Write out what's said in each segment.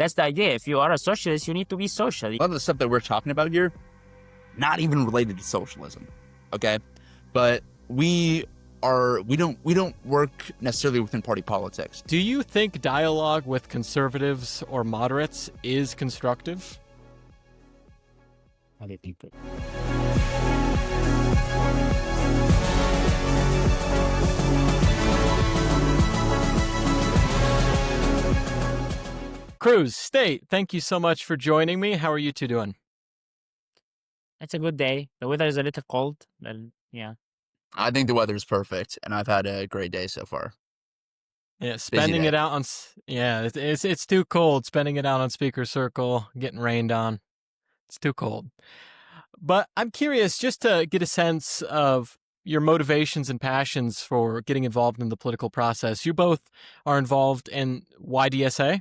that's the idea. If you are a socialist, you need to be social. A lot of the stuff that we're talking about here, not even related to socialism, okay? But we don't work necessarily within party politics. Do you think dialogue with conservatives or moderates is constructive? I think that. Cruz, State, thank you so much for joining me. How are you two doing? It's a good day. The weather is a little cold, but yeah. I think the weather is perfect, and I've had a great day so far. Yeah, spending it out on, it's too cold. Spending it out on Speaker Circle, getting rained on. It's too cold. But I'm curious just to get a sense of your motivations and passions for getting involved in the political process. You both are involved in YDSA.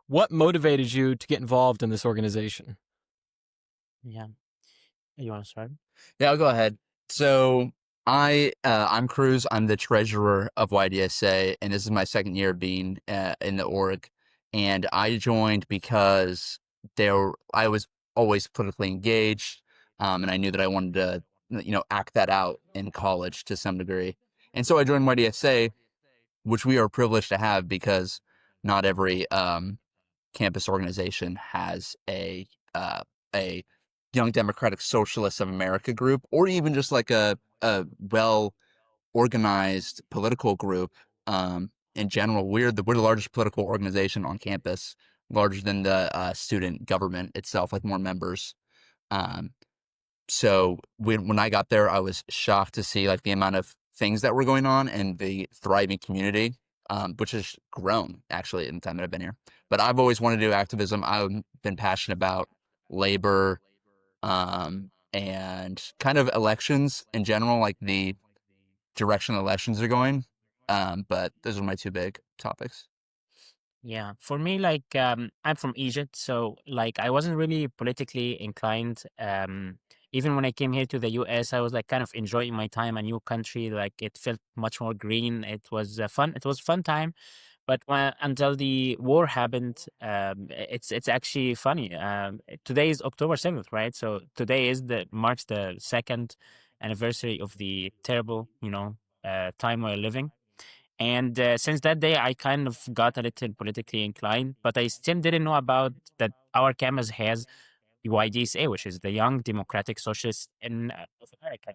What motivated you to get involved in this organization? Yeah. You want to start? Yeah, I'll go ahead. So I'm Cruz. I'm the treasurer of YDSA, and this is my second year being in the org. And I joined because I was always politically engaged, and I knew that I wanted to, act that out in college to some degree. And so I joined YDSA, which we are privileged to have because not every campus organization has a Young Democratic Socialists of America group, or even just like a well organized political group. In general, we're the largest political organization on campus, larger than the student government itself, like more members. So when I got there, I was shocked to see like the amount of things that were going on and the thriving community, which has grown actually in the time that I've been here. But I've always wanted to do activism. I've been passionate about labor, and kind of elections in general, like the direction elections are going. But those are my two big topics. Yeah, for me, like I'm from Egypt, so like I wasn't really politically inclined. Even when I came here to the US, I was like kind of enjoying my time, a new country. Like it felt much more green. It was fun. It was a fun time, but until the war happened, it's actually funny. Today is October 7th, right? So today marks the second anniversary of the terrible, time we're living. And since that day, I kind of got a little politically inclined, but I still didn't know about that our campus has YDSA, which is the Young Democratic Socialists in of America.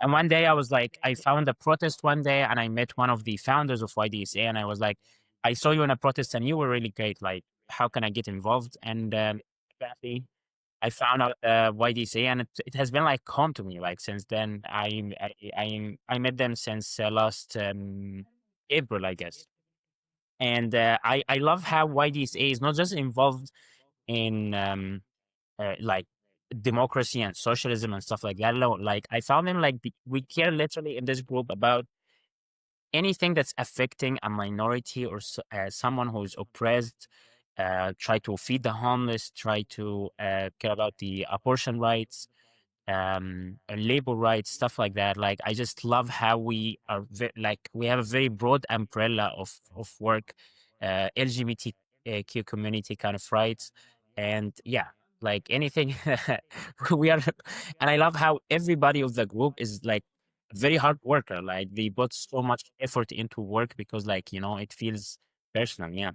And one day I was like, I found a protest one day, and I met one of the founders of YDSA, and I was like, I saw you in a protest, and you were really great. Like, how can I get involved? And apparently, I found out YDSA, and it has been like home to me. Like since then, I met them since last April, I guess. And I love how YDSA is not just involved in like democracy and socialism and stuff like that. No, like I found them like we care literally in this group about anything that's affecting a minority or someone who is oppressed. Try to feed the homeless. Try to care about the abortion rights, labor rights, stuff like that. Like I just love how we are we have a very broad umbrella of work, LGBTQ community kind of rights, and yeah, like anything we are. And I love how everybody of the group is like very hard worker. Like they put so much effort into work because like it feels personal. Yeah.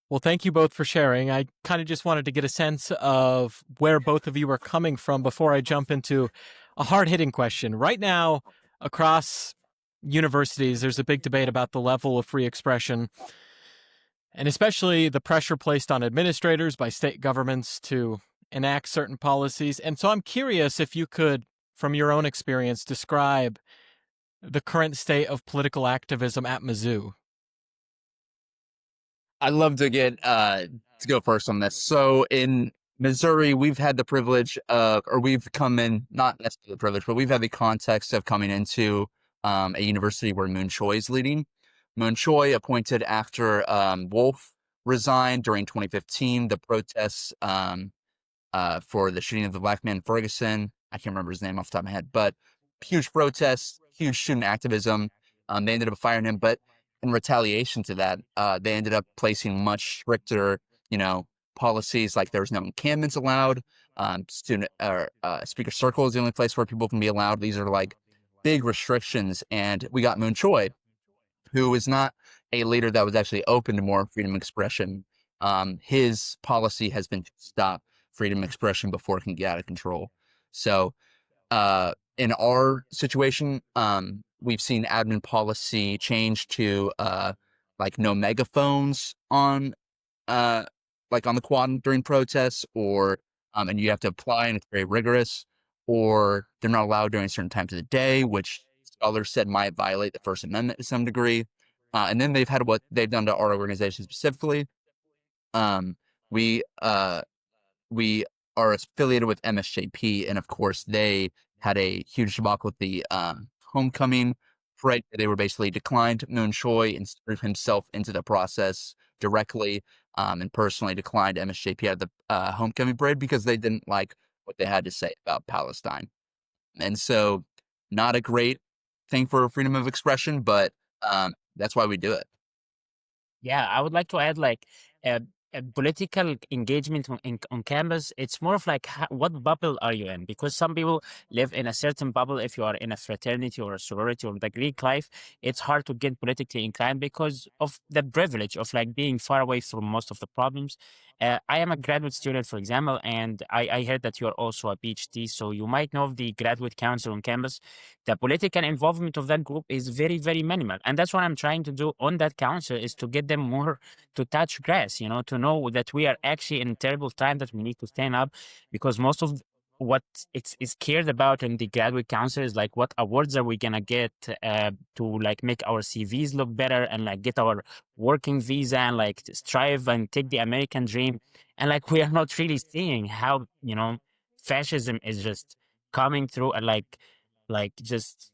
Well, thank you both for sharing. I kind of just wanted to get a sense of where both of you are coming from before I jump into a hard-hitting question. Right now, across universities, there's a big debate about the level of free expression, and especially the pressure placed on administrators by state governments to enact certain policies. And so I'm curious if you could, from your own experience, describe the current state of political activism at Mizzou. I'd love to get to go first on this. So in Missouri, we've had the privilege of, or we've come in, not necessarily the privilege, but we've had the context of coming into a university where Moon Choi is leading. Moon Choi, appointed after Wolf resigned during 2015, the protests for the shooting of the black man Ferguson. I can't remember his name off the top of my head, but huge protests, huge student activism. They ended up firing him, but in retaliation to that, they ended up placing much stricter, policies. Like there was no encampments allowed. Student or speaker circle is the only place where people can be allowed. These are like big restrictions. And we got Moon Choi, who is not a leader that was actually open to more freedom of expression. His policy has been to stop freedom of expression before it can get out of control. So in our situation, we've seen admin policy change to like no megaphones on like on the quad during protests, or and you have to apply and it's very rigorous, or they're not allowed during certain times of the day, which scholars said might violate the First Amendment to some degree. And then they've had what they've done to our organization specifically. Um, we we are affiliated with MSJP, and of course, they had a huge debacle with the homecoming parade. They were basically declined Moon Choi and inserted himself into the process directly, and personally declined MSJP out of the homecoming parade because they didn't like what they had to say about Palestine. And so, not a great thing for freedom of expression, but that's why we do it. Yeah, I would like to add like uh, political engagement on campus. It's more of like what bubble are you in? Because some people live in a certain bubble. If you are in a fraternity or a sorority or the Greek life, it's hard to get politically inclined because of the privilege of like being far away from most of the problems. I am a graduate student, for example, and I heard that you are also a PhD, so you might know of the graduate council on campus. The political involvement of that group is very, very minimal. And that's what I'm trying to do on that council is to get them more to touch grass, to know that we are actually in a terrible time that we need to stand up because most of what it's is cared about in the graduate council is like what awards are we gonna get to like make our CVs look better and like get our working visa and like to strive and take the American dream. And like we are not really seeing how, fascism is just coming through and like just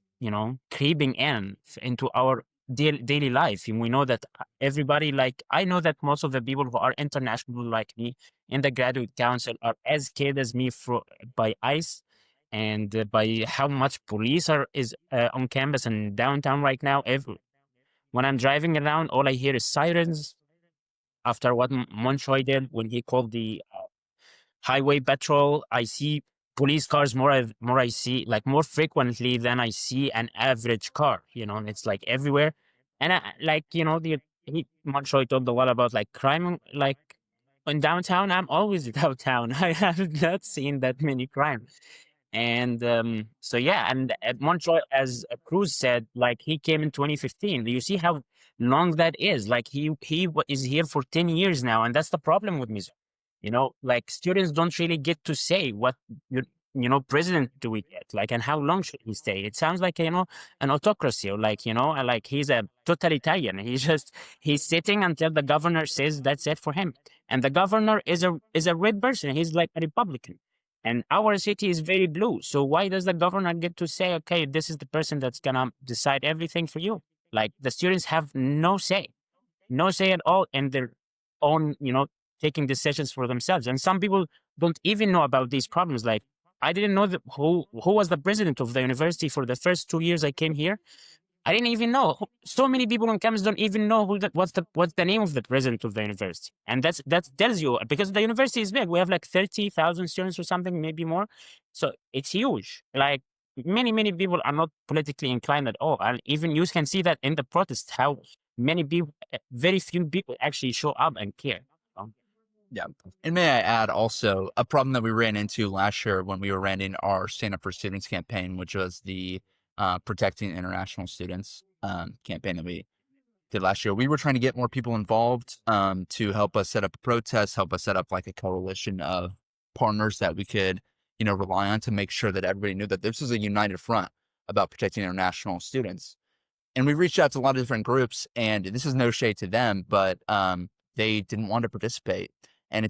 creeping into our daily life. And we know that everybody, like I know that most of the people who are international like me in the graduate council are as scared as me by ICE and by how much police is on campus and downtown right now. When I'm driving around, all I hear is sirens after what Monchoy did when he called the highway patrol. I see police cars more I see like more frequently than I see an average car, and it's like everywhere. And I like, Montreal talked a lot about like crime, like in downtown. I'm always downtown. I have not seen that many crime. And so yeah, and at Montreal, as Cruz said, like he came in 2015. Do you see how long that is? Like is here for 10 years now, and that's the problem with Mizzou. Like students don't really get to say what president do we get, like, and how long should he stay. It sounds like an autocracy, or like like he's a totalitarian. He's sitting until the governor says that's it for him, and the governor is a red person. He's like a Republican. And our city is very blue. So why does the governor get to say, okay, this is the person that's gonna decide everything for you? Like the students have no say at all in their own, taking decisions for themselves. And some people don't even know about these problems. Like I didn't know who was the president of the university for the first 2 years I came here. I didn't even know. So many people on campus don't even know what's the name of the president of the university, and that tells you because the university is big. We have like 30,000 students or something, maybe more. So it's huge. Like many people are not politically inclined at all, and even you can see that in the protest how many people, very few people actually show up and care. Yeah. And may I add also a problem that we ran into last year when we were running our Stand Up for Students campaign, which was the Protecting International Students campaign that we did last year. We were trying to get more people involved to help us set up a protest, help us set up like a coalition of partners that we could, rely on to make sure that everybody knew that this was a united front about protecting international students. And we reached out to a lot of different groups, and this is no shade to them, but they didn't want to participate. And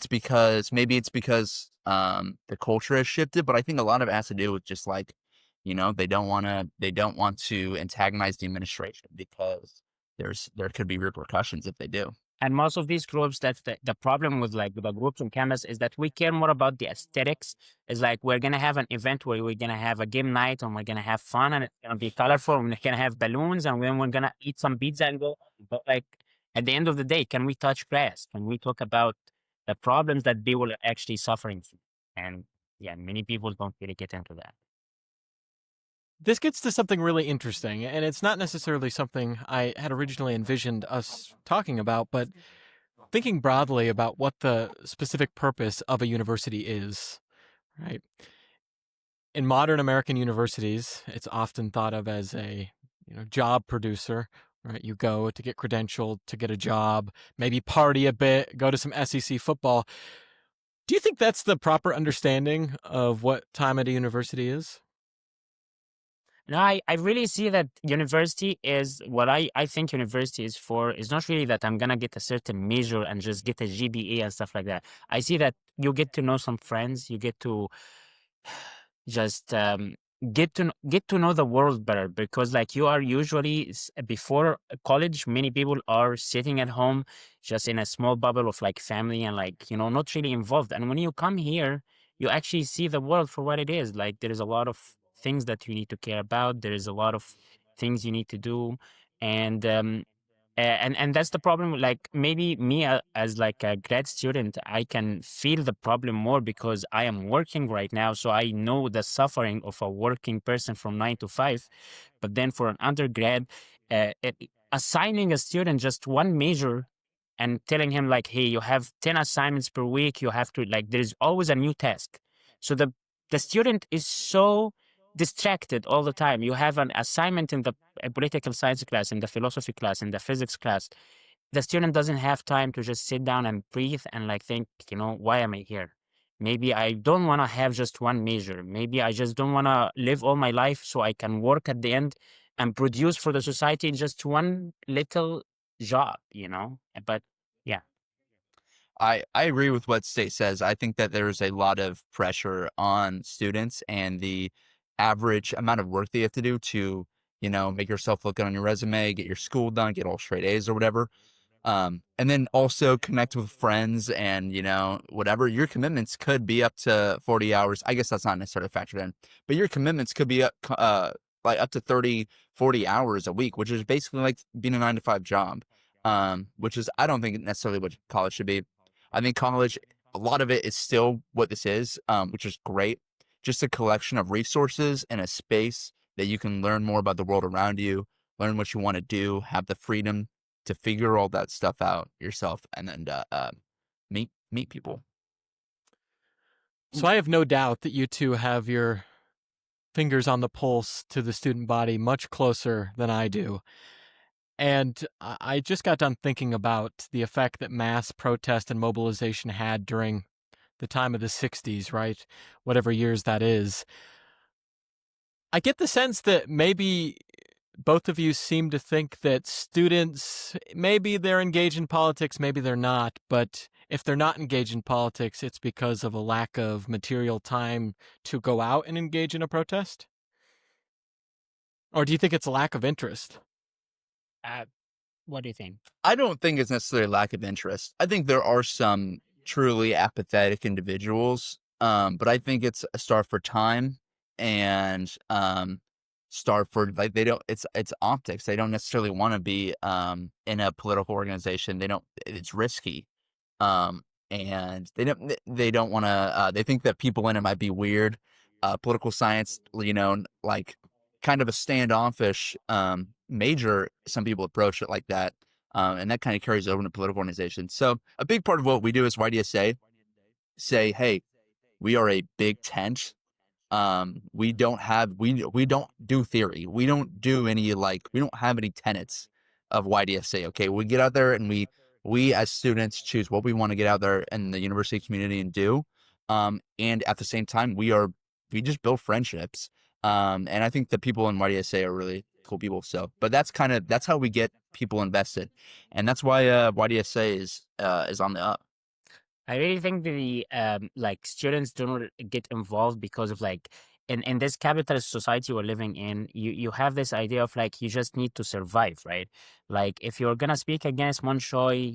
maybe it's because the culture has shifted, but I think a lot of it has to do with just like, they don't want to antagonize the administration because there could be repercussions if they do. And most of these groups, that's the problem with like the groups on campus is that we care more about the aesthetics. It's like we're gonna have an event where we're gonna have a game night and we're gonna have fun and it's gonna be colorful and we're gonna have balloons and then we're gonna eat some pizza and go. But like at the end of the day, can we touch grass? Can we talk about the problems that they were actually suffering from? And yeah, many people don't really get into that. This gets to something really interesting, and it's not necessarily something I had originally envisioned us talking about, but thinking broadly about what the specific purpose of a university is, right? In modern American universities, it's often thought of as a job producer, right? You go to get credentialed, to get a job, maybe party a bit, go to some SEC football. Do you think that's the proper understanding of what time at a university is? No, I really see that university is what I think university is for is not really that I'm gonna get a certain major and just get a GPA and stuff like that. I see that you get to know some friends, you get to just get to know the world better because like you are usually before college many people are sitting at home just in a small bubble of like family and like not really involved, and when you come here you actually see the world for what it is. Like there is a lot of things that you need to care about, there is a lot of things you need to do, and and that's the problem. Like maybe me as like a grad student, I can feel the problem more because I am working right now, so I know the suffering of a working person from 9 to 5. But then for an undergrad, assigning a student just one major and telling him like, hey, you have 10 assignments per week, you have to like, there's always a new task, so the student is so distracted all the time. You have an assignment in the political science class, in the philosophy class, in the physics class. The student doesn't have time to just sit down and breathe and like think, why am I here? Maybe I don't want to have just one major. Maybe I just don't want to live all my life so I can work at the end and produce for the society in just one little job. But yeah. I agree with what State says. I think that there's a lot of pressure on students and the average amount of work that you have to do to, make yourself look good on your resume, get your school done, get all straight A's or whatever. And then also connect with friends and, whatever. Your commitments could be up to 40 hours. I guess that's not necessarily factored in, but your commitments could be like up to 30, 40 hours a week, which is basically like being a 9 to 5 job. Which is, I don't think necessarily what college should be. I think college, a lot of it is still what this is, which is great. Just a collection of resources and a space that you can learn more about the world around you, learn what you want to do, have the freedom to figure all that stuff out yourself, and then meet people. So I have no doubt that you two have your fingers on the pulse to the student body much closer than I do. And I just got done thinking about the effect that mass protest and mobilization had during the time of the 60s, right? Whatever years that is. I get the sense that maybe both of you seem to think that students, maybe they're engaged in politics, maybe they're not, but if they're not engaged in politics, it's because of a lack of material time to go out and engage in a protest? Or do you think it's a lack of interest? What do you think? I don't think it's necessarily a lack of interest. I think there are some truly apathetic individuals, but I think it's a starve for time and starve for like they don't. It's optics. They don't necessarily want to be in a political organization. They don't. It's risky, and they don't want to. They think that people in it might be weird. Political science, like kind of a standoffish major. Some people approach it like that. And that kind of carries over into political organizations. So a big part of what we do as YDSA say, hey, we are a big tent. We don't do theory. We don't do any we don't have any tenets of YDSA. Okay, we get out there and we as students choose what we want to get out there in the university community and do. And at the same time, we just build friendships. And I think the people in YDSA are really cool people. So, but that's how we get people invested, and that's why YDSA is on the up. I really think the like students don't get involved because of like in this capitalist society we're living in, you have this idea of like you just need to survive, right? Like if you're gonna speak against Montjoy,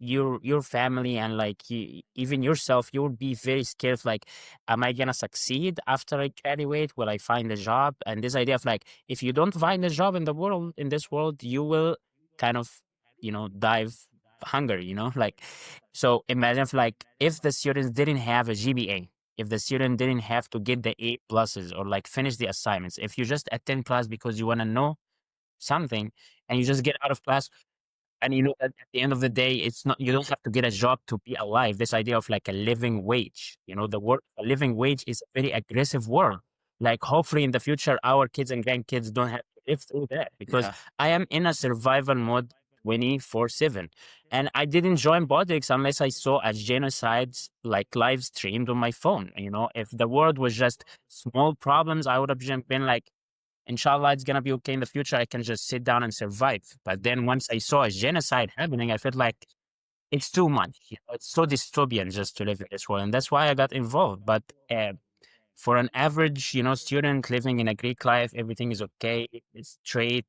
your family and like even yourself, you would be very scared. Like, am I gonna succeed after I graduate? Will I find a job? And this idea of like, if you don't find a job in this world, you will kind of, die of hunger. Like, so imagine if the students didn't have a GPA, if the student didn't have to get the A pluses or like finish the assignments, if you just attend class because you want to know something and you just get out of class, and you know that at the end of the day, it's not, you don't have to get a job to be alive. This idea of like a living wage, the word a living wage is a very aggressive word. Like hopefully in the future, our kids and grandkids don't have to live through that, because Yeah. I am in a survival mode 24/7. And I didn't join politics unless I saw a genocide like live streamed on my phone. If the world was just small problems, I would have been like, inshallah, it's gonna be okay in the future. I can just sit down and survive. But then once I saw a genocide happening, I felt like it's too much. It's so dystopian just to live in this world, and that's why I got involved. But for an average, student living in a Greek life, everything is okay. It's straight.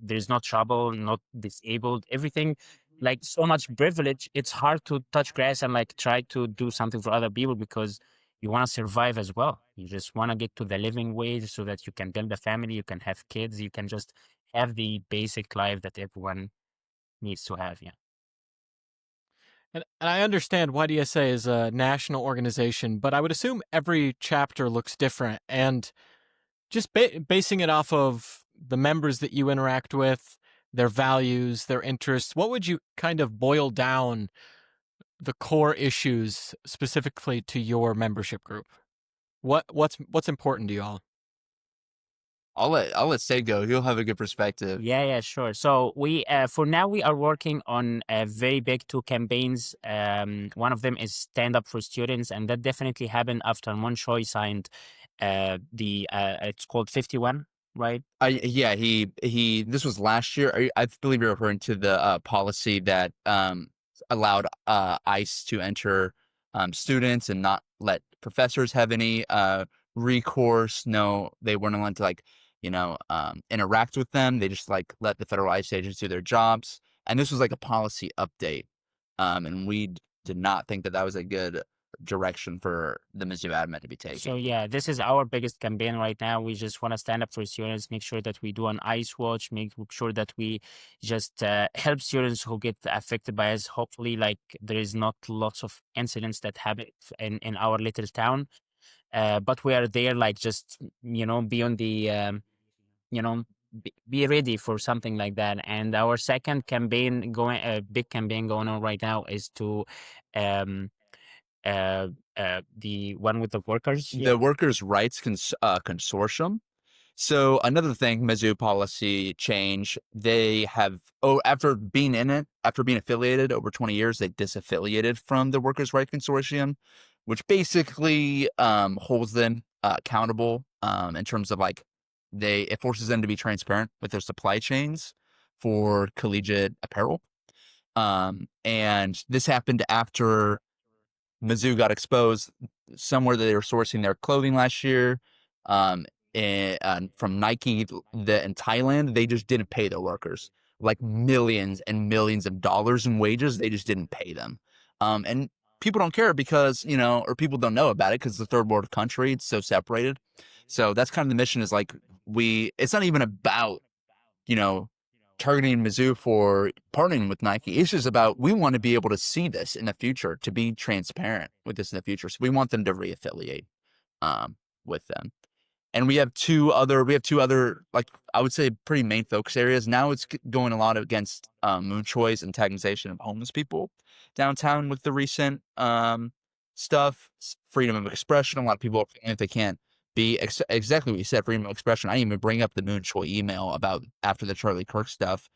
There's no trouble, not disabled. Everything, like so much privilege. It's hard to touch grass and like try to do something for other people because you want to survive as well. You just want to get to the living wage so that you can build a family, you can have kids, you can just have the basic life that everyone needs to have. Yeah. And I understand YDSA is a national organization, but I would assume every chapter looks different. And just basing it off of the members that you interact with, their values, their interests, what would you kind of boil down the core issues specifically to your membership group? What's important to you all? I'll let Say go. He'll have a good perspective. Yeah, sure. So we, for now, we are working on very big two campaigns. One of them is Stand Up for Students, and that definitely happened after Montjoy signed it's called 51, right? Yeah, he. This was last year. I believe you're referring to the policy that allowed ICE to enter students and not let professors have any recourse. No, they weren't allowed to interact with them. They just like let the federal ICE agents do their jobs. And this was like a policy update. And we did not think that was a good direction for the Mizzou admin to be taking. So yeah, this is our biggest campaign right now. We just want to stand up for students, make sure that we do an ICE watch, make sure that we just help students who get affected by us. Hopefully, like there is not lots of incidents that happen in our little town, but we are there, like just be on the be ready for something like that. And our second campaign big campaign going on right now is to um the one with the workers. The Workers' Rights Consortium. So another thing, Mizzou policy change, they have, after being in it, after being affiliated over 20 years, they disaffiliated from the Workers' Rights Consortium, which basically holds them accountable in terms of like, it forces them to be transparent with their supply chains for collegiate apparel. And this happened after Mizzou got exposed somewhere that they were sourcing their clothing last year from Nike in Thailand. They just didn't pay their workers like millions and millions of dollars in wages. They just didn't pay them. And people don't care because, or people don't know about it because it's a third world country. It's so separated. So that's kind of the mission is like it's not even about, targeting Mizzou for partnering with Nike. It's just about we want to be able to see this in the future, to be transparent with this in the future. So we want them to reaffiliate with them. And we have two other, like I would say, pretty main focus areas. Now it's going a lot against Moonchoy's antagonization of homeless people downtown with the recent stuff, freedom of expression. A lot of people, if they can't be exactly what you said, freedom of expression. I didn't even bring up the Moonchoy email about after the Charlie Kirk stuff,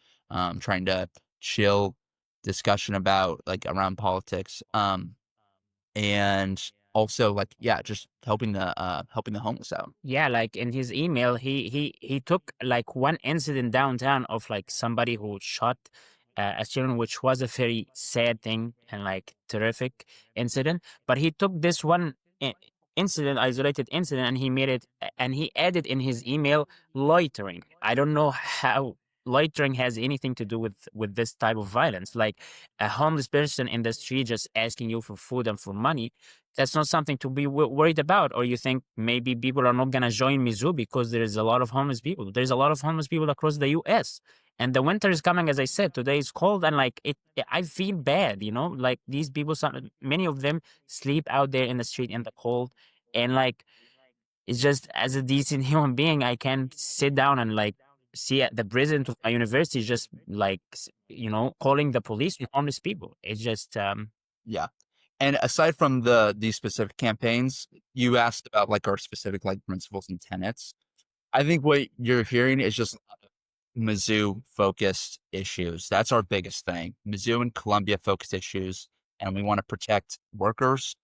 trying to chill discussion about like around politics. And also like, yeah, just helping the homeless out. Yeah, like in his email, he took like one incident downtown of like somebody who shot a student, which was a very sad thing and like terrific incident. But he took this one incident, isolated incident, and he made it, and he added in his email loitering. I don't know how loitering has anything to do with this type of violence. Like a homeless person in the street just asking you for food and for money. That's not something to be worried about. Or you think maybe people are not gonna join Mizzou because there is a lot of homeless people. There's a lot of homeless people across the U.S. And the winter is coming, as I said. Today is cold, and like I feel bad. Like these people, many of them sleep out there in the street in the cold, and like it's just, as a decent human being, I can't sit down and like see the president of my university just like calling the police on homeless people. It's just Yeah. And aside from these specific campaigns, you asked about like our specific like principles and tenets. I think what you're hearing is just Mizzou focused issues. That's our biggest thing. Mizzou and Columbia focused issues, and we want to protect workers.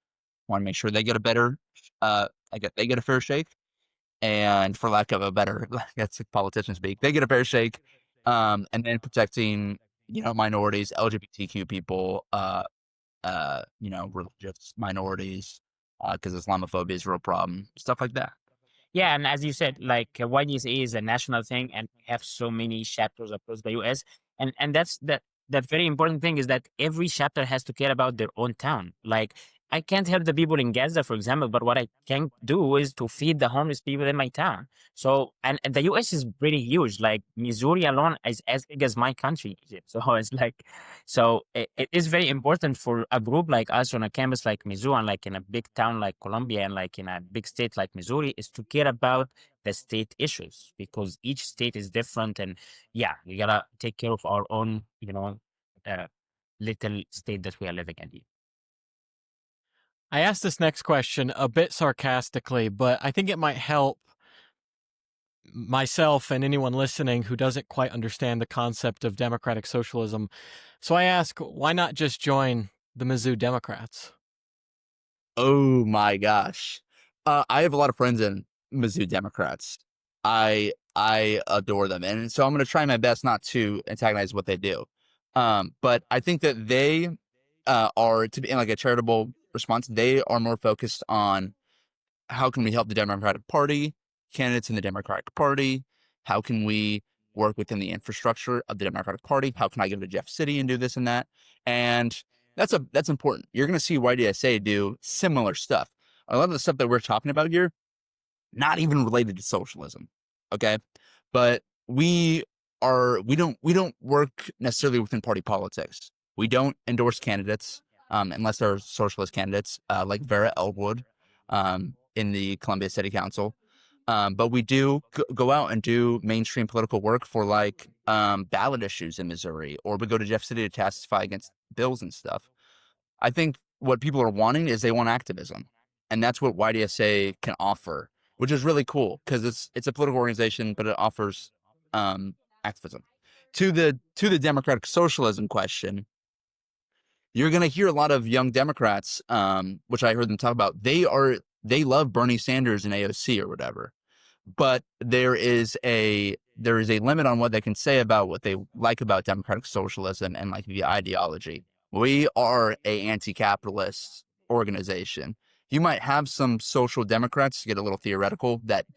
Want to make sure they get a better, they get a fair shake. And for lack of a better, that's like politicians speak, they get a fair shake. And then protecting, minorities, LGBTQ people, religious minorities, because Islamophobia is a real problem, stuff like that. Yeah, and as you said, like YDSA is a national thing, and we have so many chapters across the US, and that's the very important thing is that every chapter has to care about their own town. Like I can't help the people in Gaza, for example, but what I can do is to feed the homeless people in my town. So, and the US is pretty huge. Like Missouri alone is as big as my country, Egypt. So it's like, so it is very important for a group like us on a campus like Mizzou, and like in a big town like Columbia, and like in a big state like Missouri, is to care about the state issues, because each state is different. And yeah, we gotta take care of our own, uh, little state that we are living in. I asked this next question a bit sarcastically, but I think it might help myself and anyone listening who doesn't quite understand the concept of democratic socialism. So I ask, why not just join the Mizzou Democrats? Oh my gosh. I have a lot of friends in Mizzou Democrats. I adore them. And so I'm going to try my best not to antagonize what they do. But I think that they are, to be in like a charitable response, they are more focused on how can we help the Democratic Party, candidates in the Democratic Party? How can we work within the infrastructure of the Democratic Party? How can I go to Jeff City and do this and that? And that's important. You're going to see YDSA do similar stuff. A lot of the stuff that we're talking about here, not even related to socialism. Okay. But we don't work necessarily within party politics. We don't endorse candidates unless they're socialist candidates, like Vera Elwood in the Columbia City Council. But we do go out and do mainstream political work for like ballot issues in Missouri, or we go to Jeff City to testify against bills and stuff. I think what people are wanting is they want activism, and that's what YDSA can offer, which is really cool because it's a political organization, but it offers activism. To the democratic socialism question, you're going to hear a lot of young Democrats, which I heard them talk about. They love Bernie Sanders and AOC or whatever, but there is a limit on what they can say about what they like about democratic socialism and like the ideology. We are a anti-capitalist organization. You might have some social democrats, to get a little theoretical, that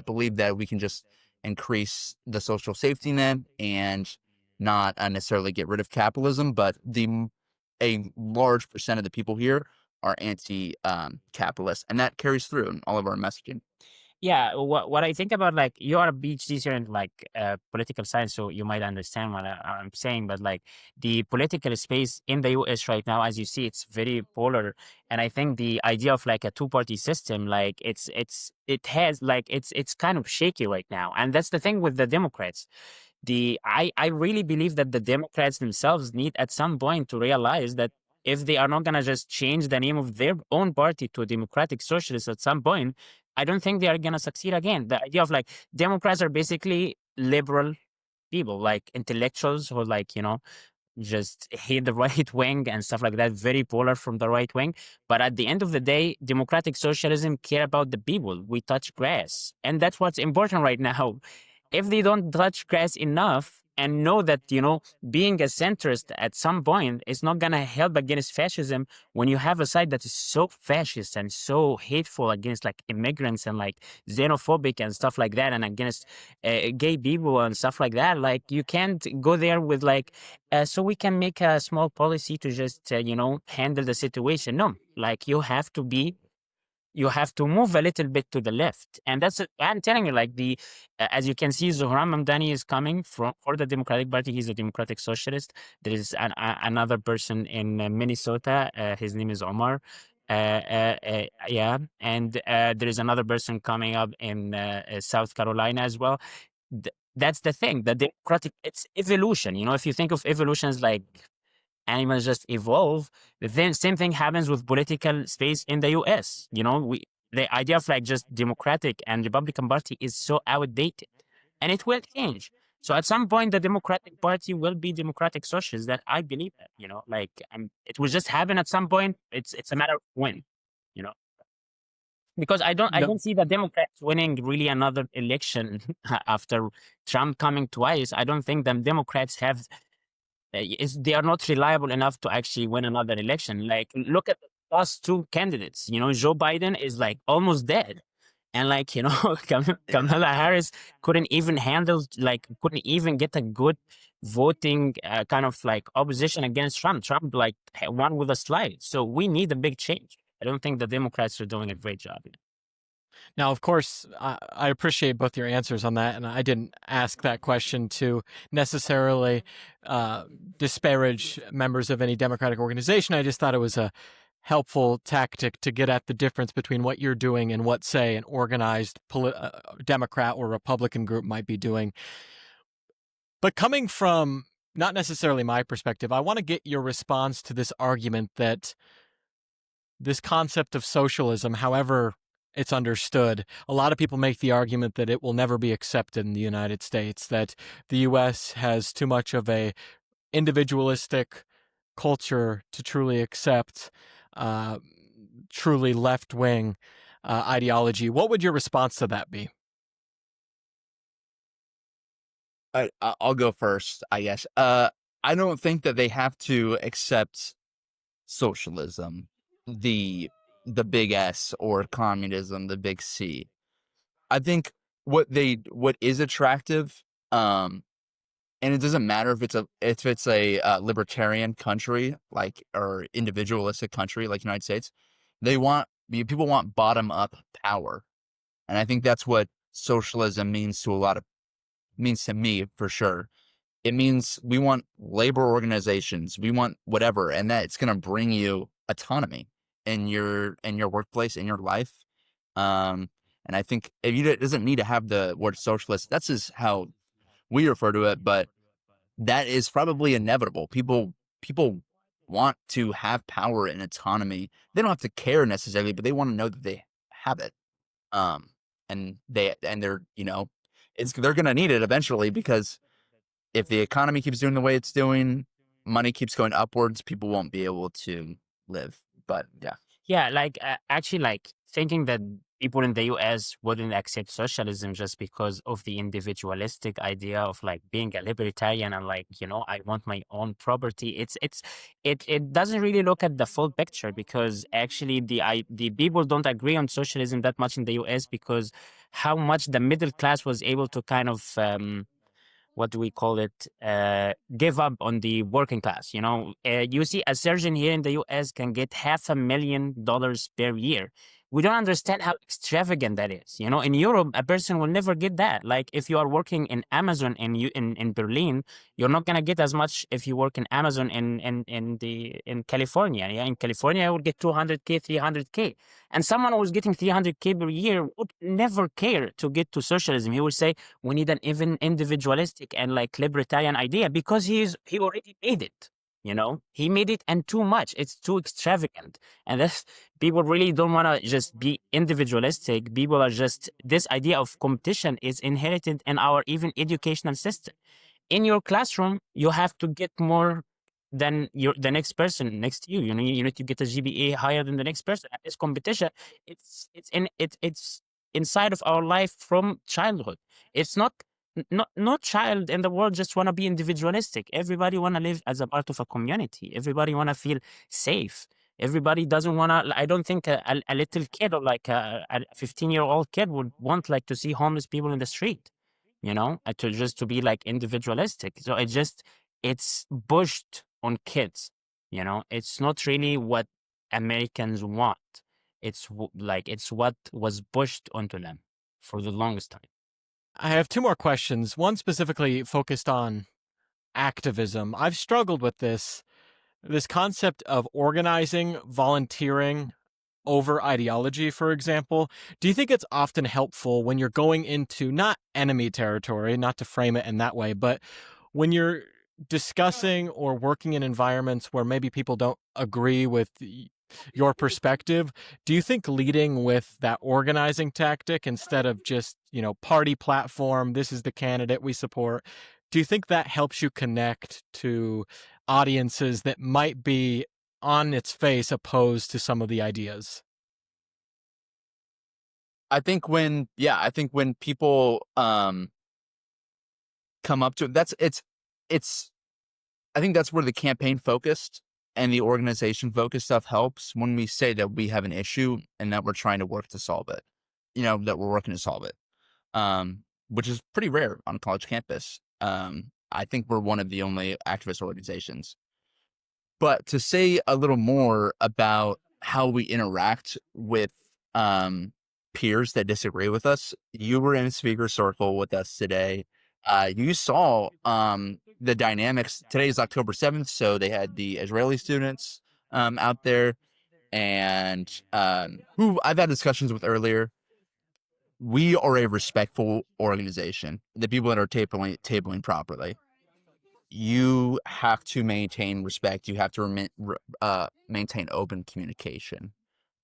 believe that we can just increase the social safety net and not necessarily get rid of capitalism, but a large percent of the people here are anti-capitalist, and that carries through in all of our messaging. Yeah, what I think about, like, you are a PhD student, like political science, so you might understand what I'm saying. But like the political space in the U.S. right now, as you see, it's very polar, and I think the idea of like a two-party system, like it's kind of shaky right now, and that's the thing with the Democrats. I really believe that the Democrats themselves need at some point to realize that if they are not gonna just change the name of their own party to Democratic Socialists at some point, I don't think they are gonna succeed again. The idea of like Democrats are basically liberal people, like intellectuals who like, just hate the right wing and stuff like that, very polar from the right wing. But at the end of the day, democratic socialism care about the people. We touch grass. And that's what's important right now. If they don't touch grass enough and know that, being a centrist at some point is not going to help against fascism when you have a side that is so fascist and so hateful against like immigrants and like xenophobic and stuff like that, and against gay people and stuff like that. Like you can't go there with like, so we can make a small policy to just, handle the situation. No, like you have to move a little bit to the left. And I'm telling you, like as you can see, Zohran Mamdani is coming for the Democratic Party. He's a Democratic Socialist. There is another person in Minnesota. His name is Omar. Yeah. And there is another person coming up in South Carolina as well. That's the thing. The Democratic, it's evolution. If you think of evolution as like animals just evolve, then same thing happens with political space in the US. The idea of like just Democratic and Republican Party is so outdated, and it will change. So at some point, the Democratic Party will be Democratic Socialist. That I believe that. Like it will just happen at some point. It's a matter of when. You know, because I No, don't see the Democrats winning really another election after Trump coming twice. I don't think the Democrats have they are not reliable enough to actually win another election. Like, look at the last two candidates. Joe Biden is like almost dead. And like, Kamala Harris couldn't even couldn't even get a good voting kind of like opposition against Trump. Trump like won with a slide. So we need a big change. I don't think the Democrats are doing a great job. Now, of course, I appreciate both your answers on that, and I didn't ask that question to necessarily disparage members of any Democratic organization. I just thought it was a helpful tactic to get at the difference between what you're doing and what, say, an organized Democrat or Republican group might be doing. But coming from not necessarily my perspective, I want to get your response to this argument that this concept of socialism, however it's understood, a lot of people make the argument that it will never be accepted in the United States, that the U.S. has too much of a individualistic culture to truly accept truly left-wing ideology. What would your response to that be? I'll go first, I guess. I don't think that they have to accept socialism, the big S, or communism, the big C. I think what is attractive, and it doesn't matter if it's a libertarian country or individualistic country like United States. People want bottom up power, and I think that's what socialism means to me for sure. It means we want labor organizations, we want whatever, and that it's going to bring you autonomy in your workplace, in your life. And I think it doesn't need to have the word socialist. That's just how we refer to it, but that is probably inevitable. People want to have power and autonomy. They don't have to care necessarily, but they want to know that they have it. And they're they're going to need it eventually, because if the economy keeps doing the way it's doing, money keeps going upwards, people won't be able to live. But yeah. Yeah, like actually, like thinking that people in the US wouldn't accept socialism just because of the individualistic idea of like being a libertarian and like, I want my own property. It doesn't really look at the full picture, because actually the people don't agree on socialism that much in the US, because how much the middle class was able to kind of what do we call it, give up on the working class. You see a surgeon here in the US can get $500,000 per year. We don't understand how extravagant that is. In Europe, a person will never get that. Like if you are working in Amazon in Berlin, you're not gonna get as much if you work in Amazon in California. Yeah, in California, I would get 200K, 300K, and someone who was getting 300K per year would never care to get to socialism. He would say we need an even individualistic and like libertarian idea, because he already made it. He made it, and too much. It's too extravagant, and that's people really don't want to just be individualistic. People are just, this idea of competition is inherited in our even educational system. In your classroom, you have to get more than the next person next to you. You need to get a GPA higher than the next person. And this competition, it's inside of our life from childhood. It's not no child in the world just want to be individualistic. Everybody want to live as a part of a community. Everybody want to feel safe. Everybody doesn't want to. I don't think a little kid or like a 15-year-old kid would want like to see homeless people in the street, to just to be like individualistic. So it's pushed on kids. It's not really what Americans want. It's what was pushed onto them for the longest time. I have two more questions. One specifically focused on activism. I've struggled with this concept of organizing, volunteering over ideology, for example. Do you think it's often helpful when you're going into not enemy territory, not to frame it in that way, but when you're discussing or working in environments where maybe people don't agree with your perspective, do you think leading with that organizing tactic instead of just, party platform, this is the candidate we support, do you think that helps you connect to audiences that might be on its face opposed to some of the ideas? I think when people come up to it, I think that's where the campaign focused and the organization focused stuff helps, when we say that we have an issue and that we're trying to work to solve it, that we're working to solve it, which is pretty rare on a college campus. I think we're one of the only activist organizations. But to say a little more about how we interact with peers that disagree with us, you were in speaker circle with us today. You saw the dynamics. Today is October 7th, so they had the Israeli students out there, and who I've had discussions with earlier. We are a respectful organization. The people that are tabling properly. You have to maintain respect. You have to maintain open communication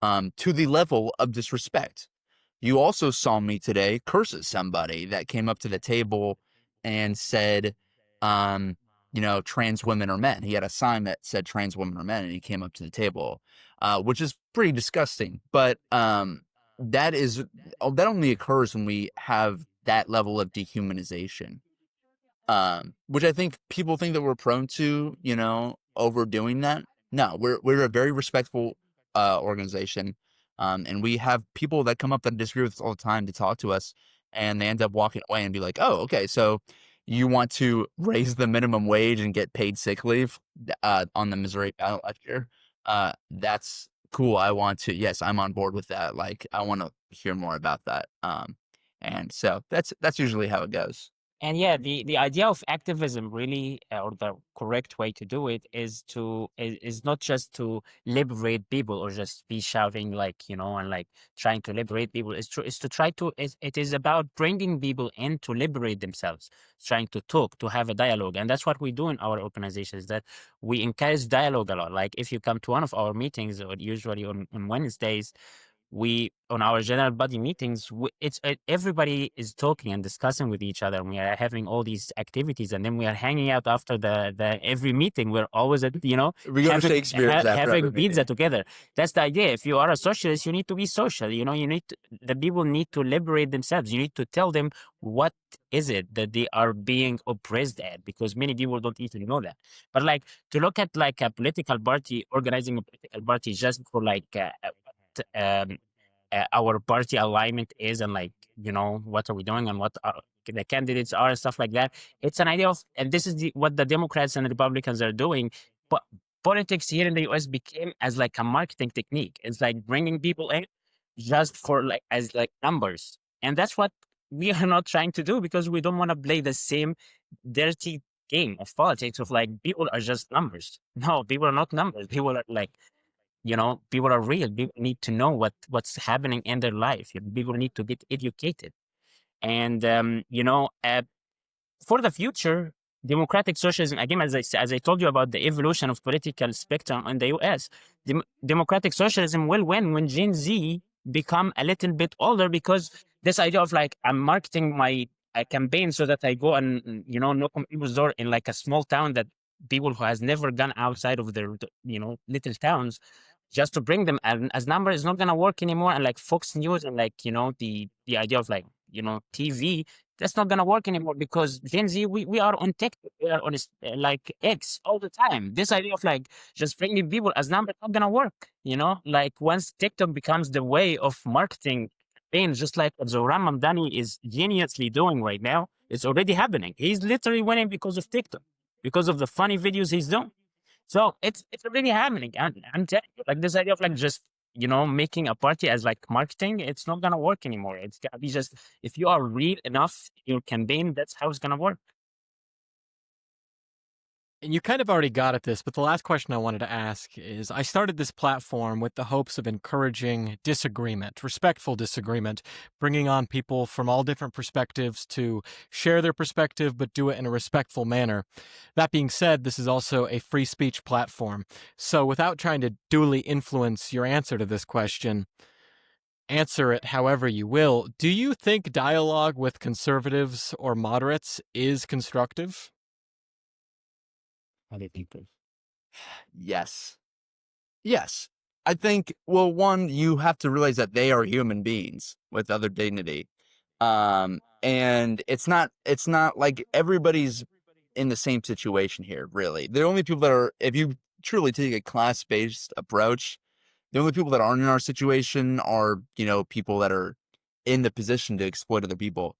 to the level of disrespect. You also saw me today curse at somebody that came up to the table and said, trans women are men. He had a sign that said trans women are men, and he came up to the table, which is pretty disgusting. But that only occurs when we have that level of dehumanization. Which I think people think that we're prone to, overdoing that. No, we're a very respectful organization, and we have people that come up that disagree with us all the time to talk to us, and they end up walking away and be like, "Oh, okay, so you want to raise the minimum wage and get paid sick leave on the Missouri ballot last year? That's cool. Yes, I'm on board with that. Like, I want to hear more about that." And so that's usually how it goes. And yeah, the idea of activism really, or the correct way to do it is not just to liberate people or just be shouting like, and like trying to liberate people. It's to try to, it is about bringing people in to liberate themselves, trying to talk, to have a dialogue. And that's what we do in our organization, is that we encourage dialogue a lot. Like if you come to one of our meetings, or usually on Wednesdays, on our general body meetings, everybody is talking and discussing with each other. We are having all these activities, and then we are hanging out after the every meeting. We're always at we go to Shakespeare's after having every pizza meeting. together. That's the idea. If you are a socialist, you need to be social. The people need to liberate themselves. You need to tell them what is it that they are being oppressed at, because many people don't even know that. But like to look at like a political party, organizing a political party just for like our party alignment is, and like what are we doing and what the candidates are and stuff like that. It's an idea of, and this is what the Democrats and the Republicans are doing. But politics here in the US became as like a marketing technique. It's like bringing people in just for like as like numbers, and that's what we are not trying to do, because we don't want to play the same dirty game of politics of like people are just numbers. No, people are not numbers. People are like, people are real. People need to know what's happening in their life. People need to get educated. And, for the future, democratic socialism, again, as I told you about the evolution of political spectrum in the US, democratic socialism will win when Gen Z become a little bit older, because this idea of like, I'm marketing my campaign so that I go and, knock on people's door in like a small town, that people who has never gone outside of their, little towns, just to bring them as number is not going to work anymore. And like Fox News and like, the idea of like, TV That's not gonna work anymore because Gen Z, we are on TikTok, we are on like X all the time. This idea of like just bringing people as numbers not gonna work. Like once TikTok becomes the way of marketing campaigns, just like what Zohran Mamdani is geniusly doing right now, it's already happening. He's literally winning because of TikTok, because of the funny videos he's doing. So it's already happening. And I'm telling you, like this idea of like just making a party as like marketing, it's not gonna work anymore. It's gonna be just if you are real enough in your campaign, that's how it's gonna work. And you kind of already got at this, but the last question I wanted to ask is I started this platform with the hopes of encouraging disagreement, respectful disagreement, bringing on people from all different perspectives to share their perspective, but do it in a respectful manner. That being said, this is also a free speech platform. So without trying to duly influence your answer to this question, answer it however you will. Do you think dialogue with conservatives or moderates is constructive? How do you think? Yes. Yes. I think, well, one, you have to realize that they are human beings with other dignity. And it's not like everybody's in the same situation here, really. The only people that are, if you truly take a class-based approach, the only people that aren't in our situation are, people that are in the position to exploit other people,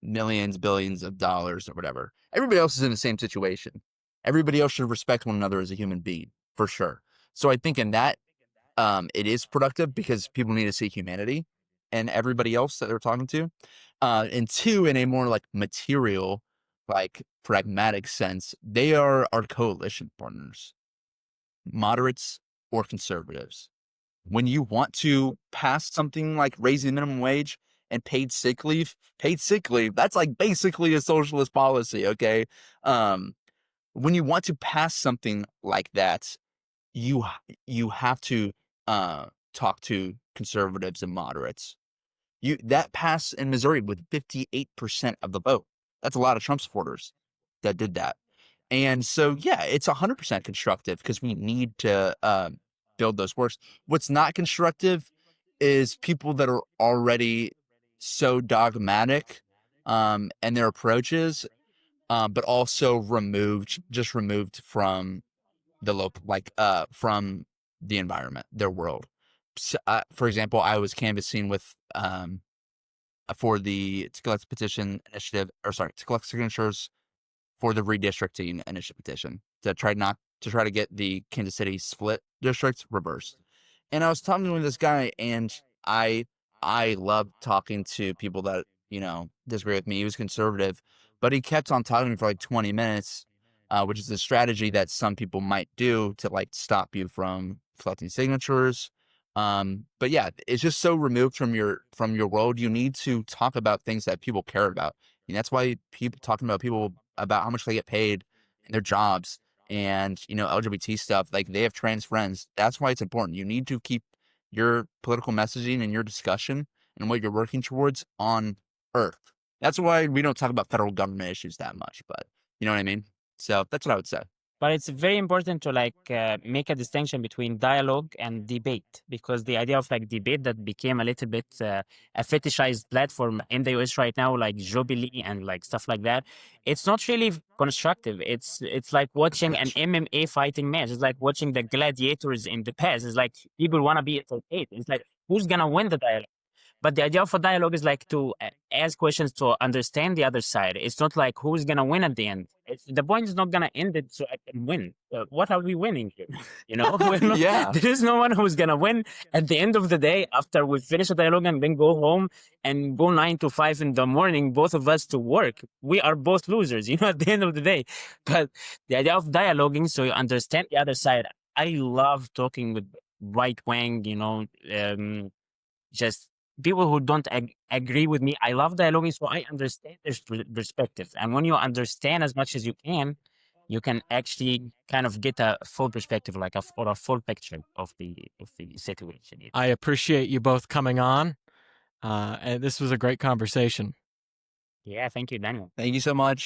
millions, billions of dollars or whatever. Everybody else is in the same situation. Everybody else should respect one another as a human being, for sure. So I think in that, it is productive because people need to see humanity and everybody else that they're talking to. And two, in a more like material, like pragmatic sense, they are our coalition partners, moderates or conservatives. When you want to pass something like raising the minimum wage and paid sick leave, that's like basically a socialist policy, okay? When you want to pass something like that, you have to talk to conservatives and moderates. That passed in Missouri with 58% of the vote. That's a lot of Trump supporters that did that. And so, yeah, it's 100% constructive because we need to build those works. What's not constructive is people that are already so dogmatic and their approaches, but also removed from the local, like from the environment, their world. So, for example, I was canvassing with for the to collect petition initiative, or sorry, to collect signatures for the redistricting initiative petition to try to get the Kansas City split districts reversed. And I was talking with this guy, and I love talking to people that disagree with me. He was conservative, but he kept on talking to me for like 20 minutes, which is a strategy that some people might do to like stop you from collecting signatures. But yeah, it's just so removed from your world. You need to talk about things that people care about. And that's why people talking about people about how much they get paid in their jobs and LGBT stuff, like they have trans friends. That's why it's important. You need to keep your political messaging and your discussion and what you're working towards on earth. That's why we don't talk about federal government issues that much, but you know what I mean? So that's what I would say. But it's very important to like make a distinction between dialogue and debate, because the idea of like debate that became a little bit a fetishized platform in the US right now, like Jubilee and like stuff like that, it's not really constructive. It's like watching an MMA fighting match. It's like watching the gladiators in the past. It's like people want to be entertained. It's like who's gonna win the dialogue? But the idea of a dialogue is like to ask questions to understand the other side. It's not like who's gonna win at the end. The point is not gonna end it so I can win. What are we winning here? We're not, Yeah. there is no one who's gonna win at the end of the day after we finish a dialogue and then go home and go 9 to 5 in the morning, both of us to work. We are both losers, at the end of the day. But the idea of dialoguing so you understand the other side. I love talking with right wing, just people who don't agree with me. I love dialoguing so I understand their perspectives. And when you understand as much as you can actually kind of get a full perspective, like or a full picture of the situation. I appreciate you both coming on, and this was a great conversation. Yeah, thank you, Daniel. Thank you so much.